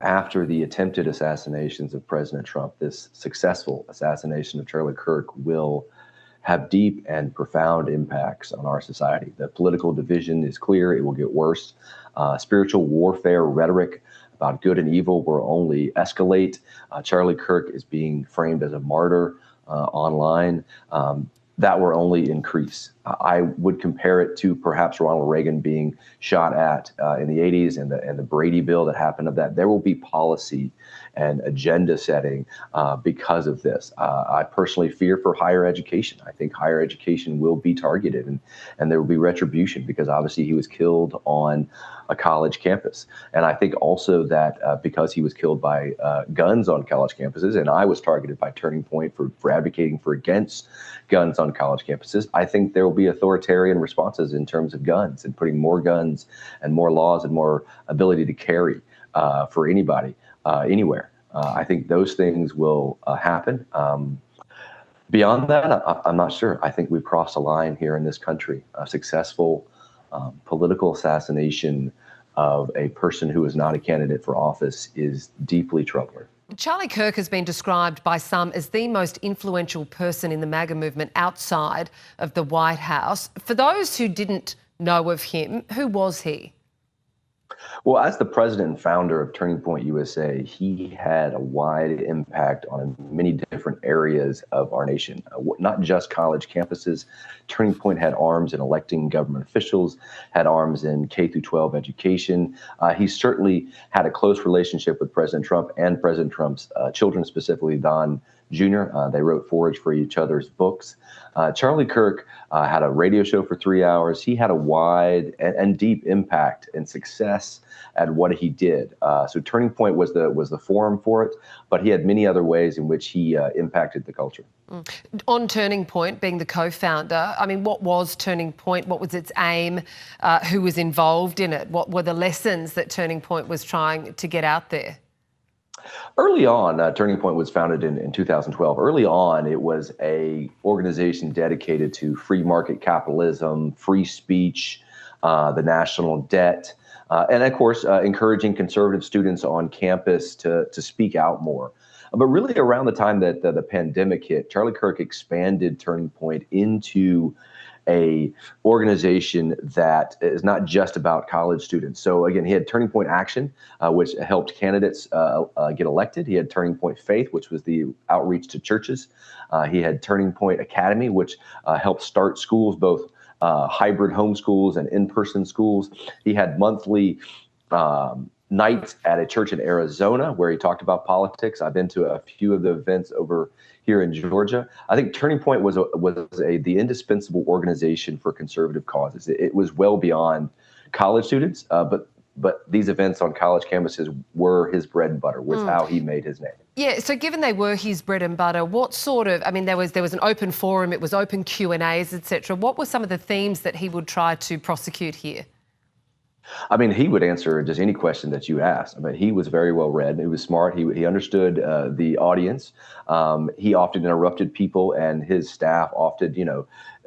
after the attempted assassinations of President Trump, this successful assassination of Charlie Kirk will have deep and profound impacts on our society. The political division is clear. It will get worse. Spiritual warfare rhetoric about good and evil will only escalate. Charlie Kirk is being framed as a martyr online. That will only increase. I would compare it to perhaps Ronald Reagan being shot at in the 80s and the Brady bill that happened of that. There will be policy and agenda setting because of this. I personally fear for higher education. I think higher education will be targeted and there will be retribution because obviously he was killed on a college campus. And I think also that because he was killed by guns on college campuses, and I was targeted by Turning Point for advocating for against guns on college campuses, I think there will be authoritarian responses in terms of guns and putting more guns and more laws and more ability to carry for anybody, anywhere. I think those things will happen. Beyond that, I'm not sure. I think we've crossed a line here in this country. A successful political assassination of a person who is not a candidate for office is deeply troubling. Charlie Kirk has been described by some as the most influential person in the MAGA movement outside of the White House. For those who didn't know of him, who was he? Well, as the president and founder of Turning Point USA, he had a wide impact on many different areas of our nation, not just college campuses. Turning Point had arms in electing government officials, had arms in K through 12 education. He certainly had a close relationship with President Trump and President Trump's children, specifically Don Jr. They wrote forage for each other's books. Charlie Kirk had a radio show for 3 hours. He had a wide and deep impact and success at what he did. So Turning Point was the forum for it, but he had many other ways in which he impacted the culture. On Turning Point, being the co-founder, I mean, what was Turning Point? What was its aim? Who was involved in it? What were the lessons that Turning Point was trying to get out there? Early on, Turning Point was founded in 2012. Early on, it was a organization dedicated to free market capitalism, free speech, the national debt, and of course, encouraging conservative students on campus to speak out more. But really around the time that the pandemic hit, Charlie Kirk expanded Turning Point into a organization that is not just about college students. So again, he had Turning Point Action, which helped candidates get elected. He had Turning Point Faith, which was the outreach to churches. He had Turning Point Academy, which helped start schools, both hybrid homeschools and in-person schools. He had monthly nights at a church in Arizona where he talked about politics. I've been to a few of the events over here in Georgia. I think Turning Point was the indispensable organization for conservative causes. It was well beyond college students, but these events on college campuses were his bread and butter, was how he made his name. Yeah, so given they were his bread and butter, what sort of, I mean, there was an open forum, it was open Q&As, etc. What were some of the themes that he would try to prosecute here? I mean, he would answer just any question that you asked. I mean, he was very well read. He was smart. He understood the audience. He often interrupted people, and his staff often,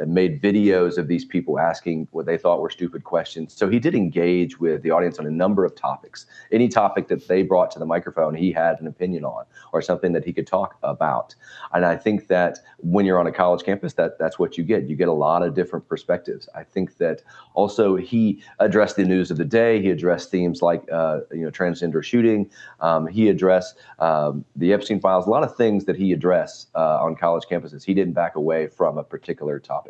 made videos of these people asking what they thought were stupid questions. So he did engage with the audience on a number of topics. Any topic that they brought to the microphone, he had an opinion on, or something that he could talk about. And I think that when you're on a college campus, that's what you get. You get a lot of different perspectives. I think that also he addressed the news of the day. He addressed themes like, transgender shooting. He addressed the Epstein files, a lot of things that he addressed on college campuses. He didn't back away from a particular topic.